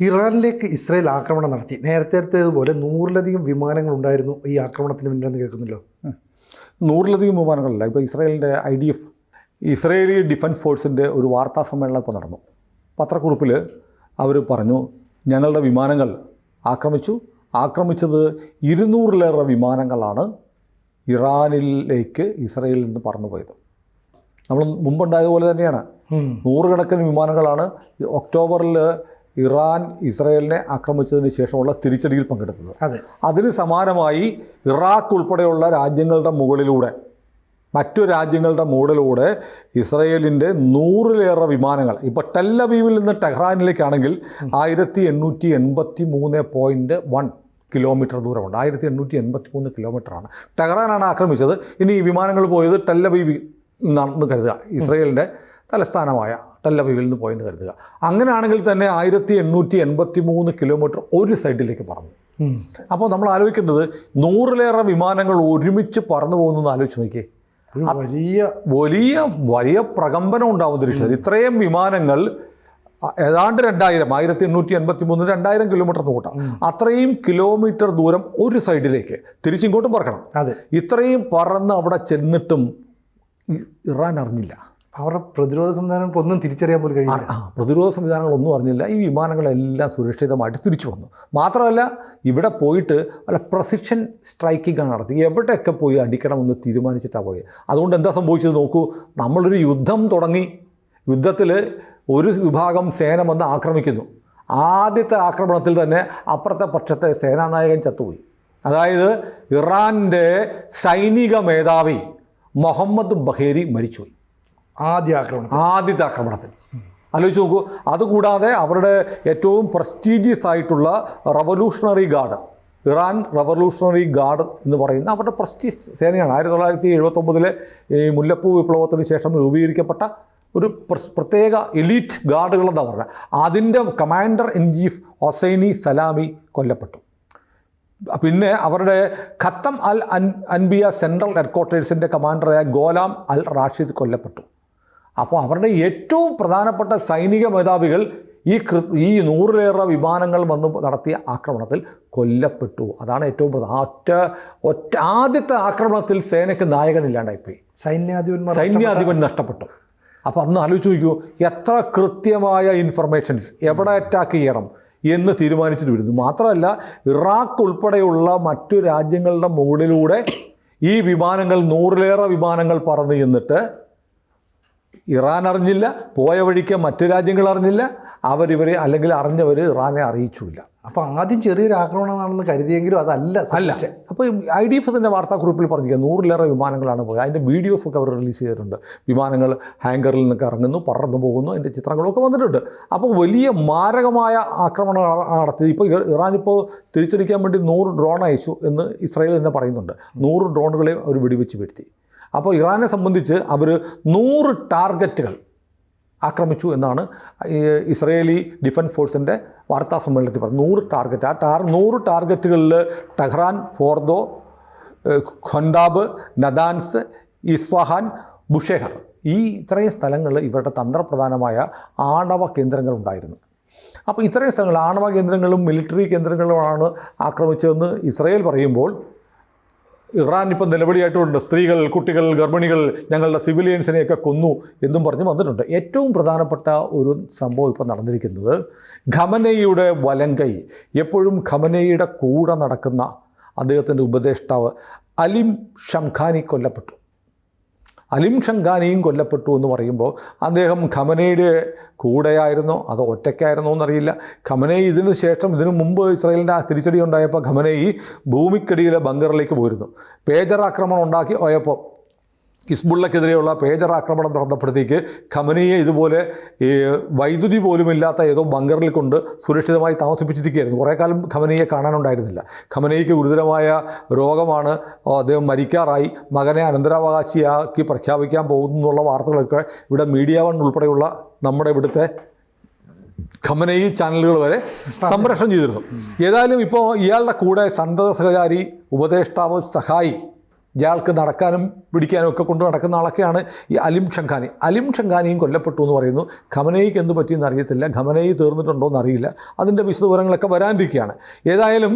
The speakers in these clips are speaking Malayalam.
ഇറാനിലേക്ക് ഇസ്രായേൽ ആക്രമണം നടത്തി. നേരത്തേതുപോലെ 100-ലധികം വിമാനങ്ങൾ ഉണ്ടായിരുന്നു ഈ ആക്രമണത്തിന് പിന്നിലെന്ന് കേൾക്കുന്നല്ലോ. 100-ലധികം വിമാനങ്ങളല്ല. ഇപ്പോൾ ഇസ്രായേലിൻ്റെ IDF ഇസ്രായേലി ഡിഫൻസ് ഫോഴ്സിൻ്റെ ഒരു വാർത്താ സമ്മേളനം ഇപ്പോൾ നടന്നു. പത്രക്കുറിപ്പിൽ അവർ പറഞ്ഞു, ഞങ്ങളുടെ വിമാനങ്ങൾ ആക്രമിച്ചത് 200-ലേറെ വിമാനങ്ങളാണ് ഇറാനിലേക്ക് ഇസ്രായേലിൽ നിന്ന് പറന്നുപോയത്. നമ്മൾ മുമ്പുണ്ടായതുപോലെ തന്നെയാണ്. 100 കണക്കിന് വിമാനങ്ങളാണ് ഒക്ടോബറിൽ ഇറാൻ ഇസ്രായേലിനെ ആക്രമിച്ചതിന് ശേഷമുള്ള തിരിച്ചടിയിൽ പങ്കെടുത്തത്. അതിന് സമാനമായി ഇറാഖ് ഉൾപ്പെടെയുള്ള രാജ്യങ്ങളുടെ മുകളിലൂടെ മറ്റു രാജ്യങ്ങളുടെ മുകളിലൂടെ ഇസ്രായേലിൻ്റെ 100-ലേറെ വിമാനങ്ങൾ ഇപ്പോൾ ടെല്ലവീവിൽ നിന്ന് ടെഹ്റാനിലേക്കാണെങ്കിൽ 1883.1 കിലോമീറ്റർ ദൂരമുണ്ട്. 1883 കിലോമീറ്ററാണ്. ടെഹ്റാനാണ് ആക്രമിച്ചത്. ഇനി ഈ വിമാനങ്ങൾ പോയത് ടെല്ലവീവിൽ നിന്നാണെന്ന് കരുതുക, ഇസ്രായേലിൻ്റെ തലസ്ഥാനമായ ടെല്ലവീവിൽ നിന്ന് പോയെന്ന് കരുതുക. അങ്ങനെയാണെങ്കിൽ തന്നെ 1883 കിലോമീറ്റർ ഒരു സൈഡിലേക്ക് പറന്നു. അപ്പോൾ നമ്മൾ ആലോചിക്കേണ്ടത് 100-ലേറെ വിമാനങ്ങൾ ഒരുമിച്ച് പറന്നു പോകുന്നതെന്ന് ആലോചിച്ച് നോക്കിയേ. വലിയ പ്രകമ്പനം ഉണ്ടാവും ദൃശ്യം. ഇത്രയും വിമാനങ്ങൾ ഏതാണ്ട് 1883 2000 കിലോമീറ്റർ കൂട്ടാം. അത്രയും കിലോമീറ്റർ ദൂരം ഒരു സൈഡിലേക്ക് തിരിച്ചിങ്ങോട്ടും പറക്കണം. ഇത്രയും പറന്ന് അവിടെ ചെന്നിട്ടും ഇറാൻ അറിഞ്ഞില്ല. അവരുടെ പ്രതിരോധ സംവിധാനങ്ങൾക്കൊന്നും തിരിച്ചറിയാൻ പോലും കഴിയില്ല. പ്രതിരോധ സംവിധാനങ്ങളൊന്നും അറിഞ്ഞില്ല. ഈ വിമാനങ്ങളെല്ലാം സുരക്ഷിതമായിട്ട് തിരിച്ചു വന്നു. മാത്രമല്ല ഇവിടെ പോയിട്ട് വല്ല പ്രസിഷൻ സ്ട്രൈക്കിംഗ് നടത്തി. എവിടെയൊക്കെ പോയി അടിക്കണമെന്ന് തീരുമാനിച്ചിട്ടാണ് പോയത്. അതുകൊണ്ട് എന്താ സംഭവിച്ചത് നോക്കൂ. നമ്മളൊരു യുദ്ധം തുടങ്ങി. യുദ്ധത്തിൽ ഒരു വിഭാഗം സേന വന്ന് ആക്രമിക്കുന്നു. ആദ്യത്തെ ആക്രമണത്തിൽ തന്നെ അപ്പുറത്തെ പക്ഷത്തെ സേനാനായകൻ ചത്തുപോയി. അതായത് ഇറാൻ്റെ സൈനിക മേധാവി മുഹമ്മദ് ബഹേരി മരിച്ചുപോയി ആദ്യത്തെ ആക്രമണത്തിൽ. ആലോചിച്ച് നോക്കൂ. അതുകൂടാതെ അവരുടെ ഏറ്റവും പ്രസ്റ്റീജിയസ് ആയിട്ടുള്ള revolutionary guard, Iran revolutionary guard എന്ന് പറയുന്ന അവരുടെ പ്രസ്റ്റീജ് സേനയാണ്. 1979 ഈ മുല്ലപ്പൂ വിപ്ലവത്തിന് ശേഷം രൂപീകരിക്കപ്പെട്ട ഒരു പ്രത്യേക എലീറ്റ് ഗാർഡുകളെന്നാണ് പറഞ്ഞത്. അതിൻ്റെ commander in chief Hosseini Salami കൊല്ലപ്പെട്ടു. പിന്നെ അവരുടെ ഖത്തം അൽ അൻബിയ സെൻട്രൽ ഹെഡ്ക്വാർട്ടേഴ്സിൻ്റെ കമാൻഡറായ ഗോലാം അൽ റാഷിദ് കൊല്ലപ്പെട്ടു. അപ്പോൾ അവരുടെ ഏറ്റവും പ്രധാനപ്പെട്ട സൈനിക മേധാവികൾ ഈ 100-ലേറെ വിമാനങ്ങൾ വന്ന് നടത്തിയ ആക്രമണത്തിൽ കൊല്ലപ്പെട്ടു. അതാണ് ഏറ്റവും ഒറ്റ ആദ്യത്തെ ആക്രമണത്തിൽ സേനയ്ക്ക് നായകനില്ലാണ്ടായിപ്പോയി. സൈന്യാധിപൻ നഷ്ടപ്പെട്ടു. അപ്പോൾ അന്ന് ആലോചിച്ച് നോക്കൂ, എത്ര കൃത്യമായ ഇൻഫർമേഷൻസ് എവിടെ അറ്റാക്ക് ചെയ്യണം എന്ന് തീരുമാനിച്ചിട്ട് വരുന്നു. മാത്രമല്ല ഇറാഖ് ഉൾപ്പെടെയുള്ള മറ്റു രാജ്യങ്ങളുടെ മുകളിലൂടെ ഈ വിമാനങ്ങൾ 100-ലേറെ വിമാനങ്ങൾ പറന്ന് ചെന്നിട്ട് ഇറാൻ അറിഞ്ഞില്ല, പോയ വഴിക്ക് മറ്റു രാജ്യങ്ങൾ അറിഞ്ഞില്ല, അവരിവരെ അല്ലെങ്കിൽ അറിഞ്ഞവർ ഇറാനെ അറിയിച്ചില്ല. അപ്പോൾ ആദ്യം ചെറിയൊരു ആക്രമണമാണെന്ന് കരുതിയെങ്കിലും അല്ല. അപ്പോൾ IDF തന്നെ വാർത്താക്കുറിപ്പിൽ പറഞ്ഞിരിക്കുക 100-ലേറെ വിമാനങ്ങളാണ് പോയത്. അതിൻ്റെ വീഡിയോസൊക്കെ അവർ റിലീസ് ചെയ്തിട്ടുണ്ട്. വിമാനങ്ങൾ ഹാങ്കറിൽ നിന്നൊക്കെ ഇറങ്ങുന്നു, പറന്നു പോകുന്നു, അതിൻ്റെ ചിത്രങ്ങളൊക്കെ വന്നിട്ടുണ്ട്. അപ്പോൾ വലിയ മാരകമായ ആക്രമണം നടത്തി. ഇപ്പോൾ ഇറാനിപ്പോൾ തിരിച്ചടിക്കാൻ വേണ്ടി 100 ഡ്രോൺ അയച്ചു എന്ന് ഇസ്രായേൽ തന്നെ പറയുന്നുണ്ട്. 100 ഡ്രോണുകളെ അവർ വെടിവെച്ച് വീഴ്ത്തി. അപ്പോൾ ഇറാനെ സംബന്ധിച്ച് അവർ 100 ടാർഗറ്റുകൾ ആക്രമിച്ചു എന്നാണ് ഇസ്രായേലി ഡിഫൻസ് ഫോഴ്സിൻ്റെ വാർത്താ സമ്മേളനത്തിൽ പറഞ്ഞത്. 100 ടാർഗറ്റ്. 100 ടാർഗറ്റുകളിൽ Tehran, Fordow, Khondab, Natanz, Isfahan, Bushehr ഈ ഇത്രയും സ്ഥലങ്ങൾ ഇവരുടെ തന്ത്രപ്രധാനമായ ആണവ കേന്ദ്രങ്ങളുണ്ടായിരുന്നു. അപ്പോൾ ഇത്രയും സ്ഥലങ്ങൾ ആണവ കേന്ദ്രങ്ങളും മിലിറ്ററി കേന്ദ്രങ്ങളുമാണ് ആക്രമിച്ചതെന്ന് ഇസ്രായേൽ പറയുമ്പോൾ ഇറാൻ ഇപ്പം നിലവിളിയായിട്ടുണ്ട്. സ്ത്രീകൾ, കുട്ടികൾ, ഗർഭിണികൾ, ഞങ്ങളുടെ സിവിലിയൻസിനെയൊക്കെ കൊന്നു എന്നും പറഞ്ഞ് വന്നിട്ടുണ്ട്. ഏറ്റവും പ്രധാനപ്പെട്ട ഒരു സംഭവം ഇപ്പോൾ നടന്നിരിക്കുന്നത് ഖമനേയിയുടെ വലങ്കൈ, എപ്പോഴും ഖമനേയിയുടെ കൂടെ നടക്കുന്ന അദ്ദേഹത്തിൻ്റെ ഉപദേഷ്ടാവ് അലിം ഷംഖാനി കൊല്ലപ്പെട്ടു. അലിം ഷംഖാനിയും കൊല്ലപ്പെട്ടു എന്ന് പറയുമ്പോൾ അദ്ദേഹം ഖമനേയുടെ കൂടെയായിരുന്നോ അതോ ഒറ്റയ്ക്കായിരുന്നോ എന്നറിയില്ല. ഖമനേയി ഇതിനു മുമ്പ് ഇസ്രായേലിൻ്റെ തിരിച്ചടി ഉണ്ടായപ്പോൾ ഖമനേയി ഭൂമിക്കടിയിലെ ബങ്കറിലേക്ക് പോയിരുന്നു. പേജർ ആക്രമണം ഉണ്ടാക്കി പോയപ്പോൾ ഹിസ്ബുള്ളക്കെതിരെയുള്ള പേജർ ആക്രമണം നടന്നപ്പോഴത്തേക്ക് ഖമനേയെ ഇതുപോലെ ഈ വൈദ്യുതി പോലുമില്ലാത്ത ഏതോ ബങ്കറിൽ കൊണ്ട് സുരക്ഷിതമായി താമസിപ്പിച്ചിരിക്കുകയായിരുന്നു. കുറേ കാലം ഖമനേയെ കാണാനുണ്ടായിരുന്നില്ല. ഖമനേയ്ക്ക് ഗുരുതരമായ രോഗമാണ്, അദ്ദേഹം മരിക്കാറായി, മകനെ അനന്തരാവകാശിയാക്കി പ്രഖ്യാപിക്കാൻ പോകുന്നു എന്നുള്ള വാർത്തകളൊക്കെ ഇവിടെ മീഡിയ വൺ ഉൾപ്പെടെയുള്ള നമ്മുടെ ഇവിടുത്തെ ഖമനേയി ചാനലുകൾ വരെ സംപ്രേഷണം ചെയ്തിരുന്നു. ഏതായാലും ഇപ്പോൾ ഇയാളുടെ കൂടെ സന്നദ്ധ സഹചാരി, ഉപദേഷ്ടാവ്, സഹായി ഇയാൾക്ക് നടക്കാനും പിടിക്കാനും ഒക്കെ കൊണ്ട് നടക്കുന്ന ആളൊക്കെയാണ് ഈ അലിം ഷംഖാനി. അലിം ഷംഖാനിയും കൊല്ലപ്പെട്ടു എന്ന് പറയുന്നു. ഖമനേയിക്ക് എന്ത് പറ്റിയെന്ന് അറിയത്തില്ല, ഖമനേയി തീർന്നിട്ടുണ്ടോ എന്നറിയില്ല, അതിൻ്റെ വിശദവിവരങ്ങളൊക്കെ വരാനിരിക്കുകയാണ്. ഏതായാലും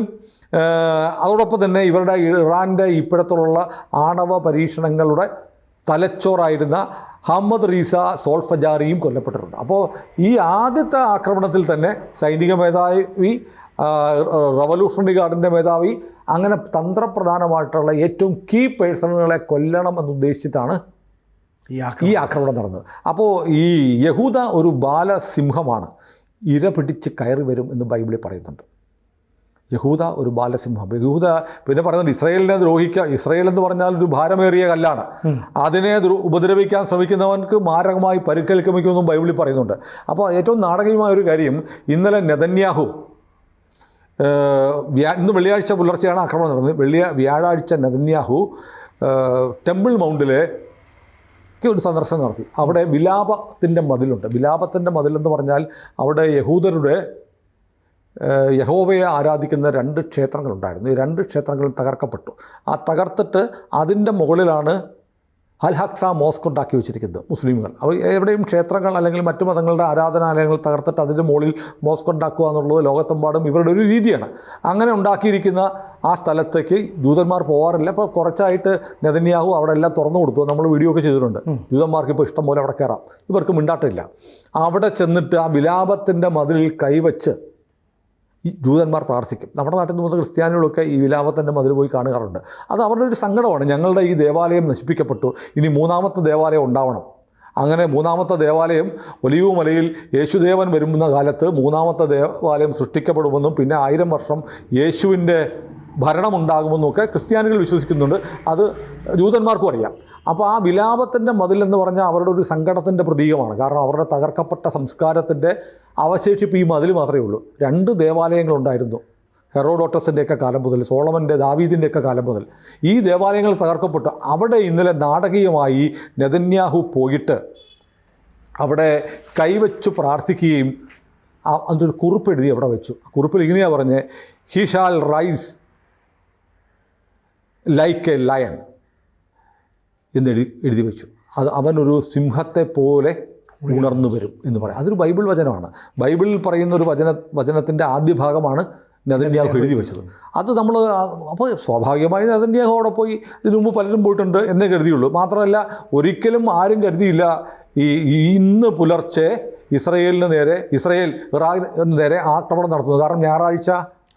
അതോടൊപ്പം തന്നെ ഇവരുടെ ഇറാൻ്റെ ഇപ്പോഴത്തുള്ള ആണവ പരീക്ഷണങ്ങളുടെ തലച്ചോറായിരുന്ന ഹമ്മദ് റീസ സോൾഫജാറിയും കൊല്ലപ്പെട്ടിട്ടുണ്ട്. അപ്പോൾ ഈ ആദ്യത്തെ ആക്രമണത്തിൽ തന്നെ സൈനിക മേധാവി, റവല്യൂഷണറി ഗാർഡിൻ്റെ മേധാവി, അങ്ങനെ തന്ത്രപ്രധാനമായിട്ടുള്ള ഏറ്റവും കീ പേഴ്സണുകളെ കൊല്ലണം എന്നുദ്ദേശിച്ചിട്ടാണ് ഈ ആക്രമണം നടന്നത്. അപ്പോൾ ഈ യഹൂദ ഒരു ബാലസിംഹമാണ്, ഇര പിടിച്ച് കയറി വരും എന്ന് ബൈബിളിൽ പറയുന്നുണ്ട്. യഹൂദ ഒരു ബാലസിംഹം. യഹൂദ പിന്നെ പറയുന്നത് ഇസ്രായേലിനെ ദ്രോഹിക്കുക, ഇസ്രായേൽ എന്ന് പറഞ്ഞാൽ ഒരു ഭാരമേറിയ കല്ലാണ്, അതിനെ ഉപദ്രവിക്കാൻ ശ്രമിക്കുന്നവർക്ക് മാരകമായി പരിക്കേൽക്കുമെന്നും ബൈബിളിൽ പറയുന്നുണ്ട്. അപ്പോൾ ഏറ്റവും നാടകീയമായ ഒരു കാര്യം, ഇന്നലെ നെതന്യാഹു, ഇന്ന് വെള്ളിയാഴ്ച പുലർച്ചെയാണ് ആക്രമണം നടന്നത്. വ്യാഴാഴ്ച നെതന്യാഹു ടെമ്പിൾ മൗണ്ടിലെ ഒരു സന്ദർശനം നടത്തി. അവിടെ വിലാപത്തിൻ്റെ മതിലുണ്ട്. വിലാപത്തിൻ്റെ മതിലെന്ന് പറഞ്ഞാൽ അവിടെ യഹൂദരുടെ യഹോവയെ ആരാധിക്കുന്ന 2 ക്ഷേത്രങ്ങളുണ്ടായിരുന്നു. ഈ 2 ക്ഷേത്രങ്ങളും തകർക്കപ്പെട്ടു. ആ തകർത്തിട്ട് അതിൻ്റെ മുകളിലാണ് അൽ ഹക്സ മോസ്ക് ഉണ്ടാക്കി വെച്ചിരിക്കുന്നത് മുസ്ലിമുകൾ. അവർ എവിടെയും ക്ഷേത്രങ്ങൾ അല്ലെങ്കിൽ മറ്റു മതങ്ങളുടെ ആരാധനാലയങ്ങൾ തകർത്തിട്ട് അതിൻ്റെ മുകളിൽ മോസ്ക് ഉണ്ടാക്കുക എന്നുള്ളത് ലോകത്തെമ്പാടും ഇവരുടെ ഒരു രീതിയാണ്. അങ്ങനെ ഉണ്ടാക്കിയിരിക്കുന്ന ആ സ്ഥലത്തേക്ക് ജൂതന്മാർ പോകാറില്ല. ഇപ്പോൾ കുറച്ചായിട്ട് നെതന്യാഹു അവിടെ എല്ലാം തുറന്നു കൊടുത്തു. നമ്മൾ വീഡിയോ ഒക്കെ ചെയ്തിട്ടുണ്ട്. ജൂതന്മാർക്ക് ഇപ്പോൾ ഇഷ്ടം പോലെ അവിടെ കയറാം, ഇവർക്ക് മിണ്ടാട്ടില്ല. അവിടെ ചെന്നിട്ട് ആ വിലാപത്തിൻ്റെ മതിലിൽ കൈവച്ച് ഈ ജൂതന്മാർ പ്രാർത്ഥിക്കും. നമ്മുടെ നാട്ടിൽ നിന്ന് ക്രിസ്ത്യാനികളൊക്കെ ഈ വിലാപത്തിൻ്റെ മതിൽ പോയി കാണാറുണ്ട്. അത് അവരുടെ ഒരു സങ്കടമാണ്. ഞങ്ങളുടെ ഈ ദേവാലയം നശിപ്പിക്കപ്പെട്ടു, ഇനി 3ാമത്തെ ദേവാലയം ഉണ്ടാവണം. അങ്ങനെ 3ാമത്തെ ദേവാലയം ഒലിവ് മലയിൽ യേശുദേവൻ വരുന്ന കാലത്ത് 3ാമത്തെ ദേവാലയം സൃഷ്ടിക്കപ്പെടുമെന്നും പിന്നെ 1000 വർഷം യേശുവിൻ്റെ ഭരണമുണ്ടാകുമെന്നൊക്കെ ക്രിസ്ത്യാനികൾ വിശ്വസിക്കുന്നുണ്ട്. അത് ജൂതന്മാർക്കും അറിയാം. അപ്പോൾ ആ വിലാപത്തിൻ്റെ മതിലെന്ന് പറഞ്ഞാൽ അവരുടെ ഒരു സങ്കടത്തിൻ്റെ പ്രതീകമാണ്. കാരണം അവരുടെ തകർക്കപ്പെട്ട സംസ്കാരത്തിൻ്റെ അവശേഷിപ്പ് ഈ മതിൽ മാത്രമേ ഉള്ളൂ. 2 ദേവാലയങ്ങളുണ്ടായിരുന്നു ഹെറോഡോട്ടസിൻ്റെയൊക്കെ കാലം മുതൽ, സോളമൻ്റെ, ദാവീദിൻ്റെയൊക്കെ കാലം മുതൽ. ഈ ദേവാലയങ്ങൾ തകർക്കപ്പെട്ടു. അവിടെ ഇന്നലെ നാടകീയമായി നെതന്യാഹു പോയിട്ട് അവിടെ കൈവച്ചു പ്രാർത്ഥിക്കുകയും അതൊരു കുറിപ്പ് എഴുതി അവിടെ വെച്ചു. കുറിപ്പിൽ ഇങ്ങനെയാണ് പറഞ്ഞത്, he shall rise like a lion എന്ന് എഴുതി വെച്ചു. അത് അവനൊരു സിംഹത്തെ പോലെ ഉണർന്നു വരും എന്ന് പറയാം. അതൊരു ബൈബിൾ വചനമാണ്. ബൈബിളിൽ പറയുന്ന ഒരു വചനത്തിൻ്റെ ആദ്യ ഭാഗമാണ് നെതന്യാഹു എഴുതി വെച്ചത്. അത് നമ്മൾ അപ്പോൾ സ്വാഭാവികമായി നെതന്യാഹു അവിടെ പോയി ഇതിനു മുമ്പ് പലരും പോയിട്ടുണ്ട് എന്നേ കരുതിയുള്ളൂ. മാത്രമല്ല ഒരിക്കലും ആരും കരുതിയില്ല ഇന്ന് പുലർച്ചെ ഇസ്രായേൽ ഇറാന് നേരെ ആക്രമണം നടത്തുന്നത്. കാരണം ഞായറാഴ്ച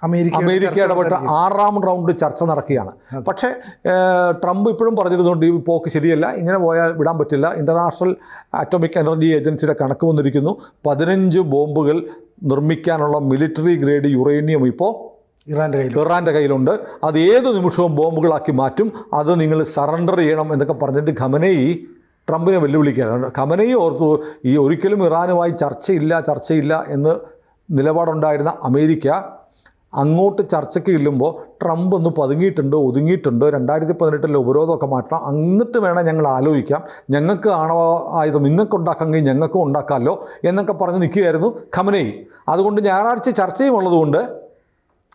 അമേരിക്ക ഇടപെട്ട 6ാം റൗണ്ട് ചർച്ച നടക്കുകയാണ്. പക്ഷേ ട്രംപ് ഇപ്പോഴും പറഞ്ഞിരുന്നുണ്ട് ഈ പോക്ക് ശരിയല്ല, ഇങ്ങനെ പോയാൽ വിടാൻ പറ്റില്ല. ഇൻ്റർനാഷണൽ ആറ്റോമിക് എനർജി ഏജൻസിയുടെ കണക്ക് വന്നിരിക്കുന്നു. 15 ബോംബുകൾ നിർമ്മിക്കാനുള്ള മിലിറ്ററി ഗ്രേഡ് യുറേനിയം ഇപ്പോൾ ഇറാൻ്റെ കയ്യിലുണ്ട്. അത് ഏത് നിമിഷവും ബോംബുകളാക്കി മാറ്റും. അത് നിങ്ങൾ സറണ്ടർ ചെയ്യണം എന്നൊക്കെ പറഞ്ഞിട്ട് ഖമനേയി ട്രംപിനെ വെല്ലുവിളിക്കുകയാണ്. ഖമനേയി ഓർത്തു ഈ ഒരിക്കലും ഇറാനുമായി ചർച്ചയില്ല എന്ന് നിലപാടുണ്ടായിരുന്ന അമേരിക്ക അങ്ങോട്ട് ചർച്ചയ്ക്ക് ചെല്ലുമ്പോൾ ട്രംപ് ഒന്ന് ഒതുങ്ങിയിട്ടുണ്ട് 2018 ഉപരോധമൊക്കെ മാറ്റണം, എന്നിട്ട് വേണം ഞങ്ങൾ ആലോചിക്കാം, ഞങ്ങൾക്ക് ആണവ ആയുധം നിങ്ങൾക്കുണ്ടാക്കാമെങ്കിൽ ഞങ്ങൾക്കും ഉണ്ടാക്കാമല്ലോ എന്നൊക്കെ പറഞ്ഞ് നിൽക്കുകയായിരുന്നു ഖമനേയി. അതുകൊണ്ട് ഞായറാഴ്ച ചർച്ചയും ഉള്ളതുകൊണ്ട്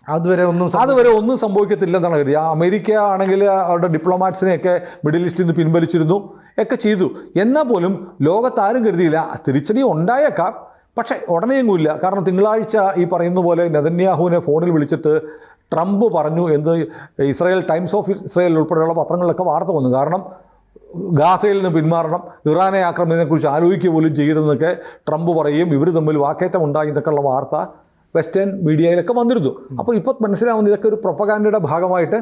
അതുവരെ ഒന്നും സംഭവിക്കത്തില്ലെന്നാണ് കരുതി. അമേരിക്ക ആണെങ്കിൽ അവരുടെ ഡിപ്ലോമാറ്റ്സിനെയൊക്കെ മിഡിൽ ഈസ്റ്റിൽ നിന്ന് പിൻവലിച്ചിരുന്നു ഒക്കെ ചെയ്തു. എന്നാൽ പോലും ലോകത്താരും കരുതിയില്ല. തിരിച്ചടി ഉണ്ടായേക്കാം, പക്ഷേ ഉടനെയെങ്ങുമില്ല. കാരണം തിങ്കളാഴ്ച ഈ പറയുന്ന പോലെ നെതന്യാഹുവിനെ ഫോണിൽ വിളിച്ചിട്ട് ട്രംപ് പറഞ്ഞു എന്ന് ടൈംസ് ഓഫ് ഇസ്രായേൽ ഉൾപ്പെടെയുള്ള പത്രങ്ങളിലൊക്കെ വാർത്ത വന്നു. കാരണം ഗാസയിൽ നിന്ന് പിന്മാറണം, ഇറാനെ ആക്രമണത്തെക്കുറിച്ച് ആലോചിക്കുക പോലും ചെയ്യരുതെന്നൊക്കെ ട്രംപ് പറയുകയും ഇവർ തമ്മിൽ വാക്കേറ്റം ഉണ്ടായി എന്നൊക്കെയുള്ള വാർത്ത വെസ്റ്റേൺ മീഡിയയിലൊക്കെ വന്നിരുന്നു. അപ്പോൾ ഇപ്പോൾ മനസ്സിലാവുന്നത് ഇതൊക്കെ ഒരു പ്രൊപ്പഗാൻഡയുടെ ഭാഗമായിട്ട്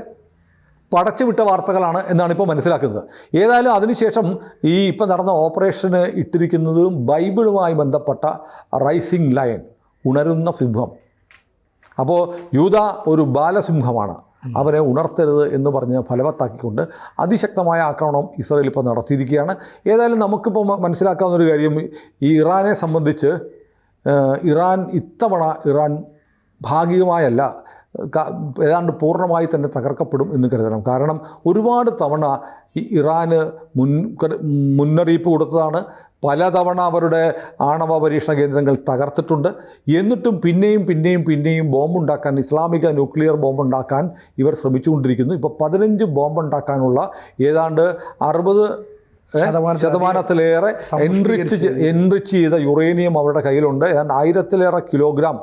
പടച്ചുവിട്ട വാർത്തകളാണ് എന്നാണ് ഇപ്പോൾ മനസ്സിലാക്കുന്നത്. ഏതായാലും അതിനുശേഷം ഈ ഇപ്പം നടന്ന ഓപ്പറേഷന് ഇട്ടിരിക്കുന്നത് ബൈബിളുമായി ബന്ധപ്പെട്ട റൈസിംഗ് ലയൺ, ഉണരുന്ന സിംഹം. അപ്പോൾ യൂദ ഒരു ബാലസിംഹമാണ്, അവരെ ഉണർത്തരുത് എന്ന് പറഞ്ഞ് ഫലവത്താക്കിക്കൊണ്ട് അതിശക്തമായ ആക്രമണം ഇസ്രായേൽ ഇപ്പോൾ നടത്തിയിരിക്കുകയാണ്. ഏതായാലും നമുക്കിപ്പോൾ മനസ്സിലാക്കാവുന്നൊരു കാര്യം, ഈ ഇറാനെ സംബന്ധിച്ച് ഇറാൻ ഭാഗികമായല്ല ഏതാണ്ട് പൂർണ്ണമായി തന്നെ തകർക്കപ്പെടും എന്ന് കരുതണം. കാരണം ഒരുപാട് തവണ ഇറാന് മുന്നറിയിപ്പ് കൊടുത്തതാണ്. പലതവണ അവരുടെ ആണവ പരീക്ഷണ കേന്ദ്രങ്ങൾ തകർത്തിട്ടുണ്ട്. എന്നിട്ടും പിന്നെയും ബോംബുണ്ടാക്കാൻ, ഇസ്ലാമിക ന്യൂക്ലിയർ ബോംബുണ്ടാക്കാൻ ഇവർ ശ്രമിച്ചുകൊണ്ടിരിക്കുന്നു. ഇപ്പോൾ 15 ബോംബുണ്ടാക്കാനുള്ള ഏതാണ്ട് 60 ശതമാനത്തിലേറെ എൻറിച്ച് ചെയ്ത യുറേനിയം അവരുടെ കയ്യിലുണ്ട്. ഏതാണ്ട് 1000-ലേറെ കിലോഗ്രാം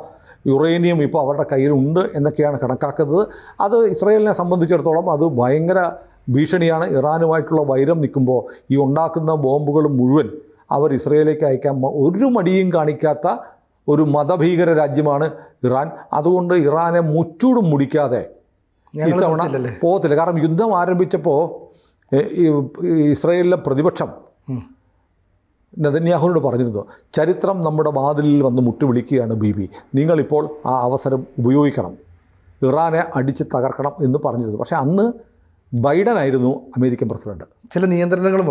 യുറേനിയം ഇപ്പോൾ അവരുടെ കയ്യിലുണ്ട് എന്നൊക്കെയാണ് കണക്കാക്കുന്നത്. അത് ഇസ്രയേലിനെ സംബന്ധിച്ചിടത്തോളം അത് ഭയങ്കര ഭീഷണിയാണ്. ഇറാനുമായിട്ടുള്ള വൈരം നിൽക്കുമ്പോൾ ഈ ഉണ്ടാക്കുന്ന ബോംബുകൾ മുഴുവൻ അവർ ഇസ്രയേലിലേക്ക് അയക്കാൻ ഒരു മടിയും കാണിക്കാത്ത ഒരു മതഭീകര രാജ്യമാണ് ഇറാൻ. അതുകൊണ്ട് ഇറാനെ മുച്ചൂടും മുടിക്കാതെ ഇത്തവണ പോകത്തില്ല. കാരണം യുദ്ധം ആരംഭിച്ചപ്പോൾ ഇസ്രയേലിലെ പ്രതിപക്ഷം നെതന്യാഹുവിനോട് പറഞ്ഞിരുന്നു, ചരിത്രം നമ്മുടെ വാതിലിൽ വന്ന് മുട്ടി വിളിക്കുകയാണ് ബീബി, നിങ്ങളിപ്പോൾ ആ അവസരം ഉപയോഗിക്കണം, ഇറാനെ അടിച്ച് തകർക്കണം എന്ന് പറഞ്ഞിരുന്നു. പക്ഷേ അന്ന് ബൈഡൻ ആയിരുന്നു അമേരിക്കൻ പ്രസിഡന്റ്. ചില നിയന്ത്രണങ്ങൾ.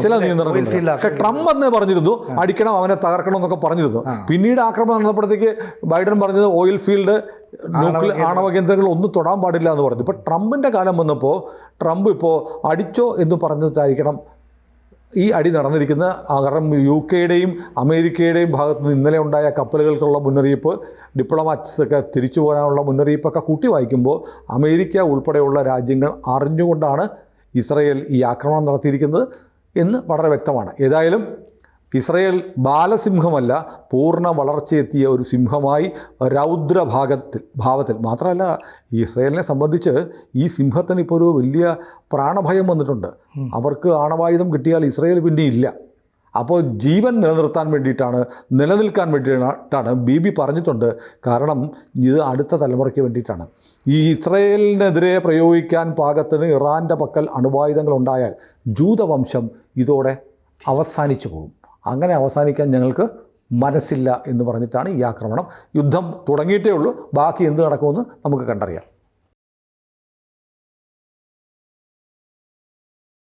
പക്ഷേ ട്രംപ് എന്നേ പറഞ്ഞിരുന്നു അടിക്കണം, അവനെ തകർക്കണം എന്നൊക്കെ പറഞ്ഞിരുന്നു. പിന്നീട് ആക്രമണം നടന്നപ്പോഴത്തേക്ക് ബൈഡൻ പറഞ്ഞത് ഓയിൽ ഫീൽഡ്, ആണവ കേന്ദ്രങ്ങൾ ഒന്നും തൊടാൻ പാടില്ല എന്ന് പറഞ്ഞു. ഇപ്പോൾ ട്രംപിൻ്റെ കാലം വന്നപ്പോൾ ട്രംപ് ഇപ്പോൾ അടിച്ചോ എന്ന് പറഞ്ഞിട്ടായിരിക്കണം ഈ അടി നടന്നിരിക്കുന്നത്. കാരണം UK-യുടെയും അമേരിക്കയുടെയും ഭാഗത്ത് നിന്ന് ഇന്നലെ ഉണ്ടായ കപ്പലുകൾക്കുള്ള മുന്നറിയിപ്പ്, ഡിപ്ലോമാറ്റ്സൊക്കെ തിരിച്ചു പോകാനുള്ള മുന്നറിയിപ്പൊക്കെ കൂട്ടി വായിക്കുമ്പോൾ അമേരിക്ക ഉൾപ്പെടെയുള്ള രാജ്യങ്ങൾ അറിഞ്ഞുകൊണ്ടാണ് ഇസ്രയേൽ ഈ ആക്രമണം നടത്തിയിരിക്കുന്നത് എന്ന് വളരെ വ്യക്തമാണ്. ഏതായാലും ഇസ്രയേൽ ബാലസിംഹമല്ല, പൂർണ്ണ വളർച്ചയെത്തിയ ഒരു സിംഹമായി ഭാവത്തിൽ മാത്രമല്ല, ഇസ്രയേലിനെ സംബന്ധിച്ച് ഈ സിംഹത്തിന് ഇപ്പോൾ ഒരു വലിയ പ്രാണഭയം വന്നിട്ടുണ്ട്. അവർക്ക് ആണവായുധം കിട്ടിയാൽ ഇസ്രയേൽ പിന്നെ ഇല്ല. അപ്പോൾ ജീവൻ നിലനിൽക്കാൻ വേണ്ടിയിട്ടാണ് ബീബി പറഞ്ഞിട്ടുണ്ട്. കാരണം ഇത് അടുത്ത തലമുറയ്ക്ക് വേണ്ടിയിട്ടാണ്. ഈ ഇസ്രയേലിനെതിരെ പ്രയോഗിക്കാൻ പാകത്തിന് ഇറാൻ്റെ പക്കൽ അണുവായുധങ്ങളുണ്ടായാൽ ജൂതവംശം ഇതോടെ അവസാനിച്ചു പോകും. അങ്ങനെ അവസാനിക്കാൻ ഞങ്ങൾക്ക് മനസ്സില്ല എന്ന് പറഞ്ഞിട്ടാണ് ഈ ആക്രമണം. യുദ്ധം തുടങ്ങിയിട്ടേ ഉള്ളൂ, ബാക്കി എന്ത് നടക്കുമെന്ന് നമുക്ക് കണ്ടറിയാം.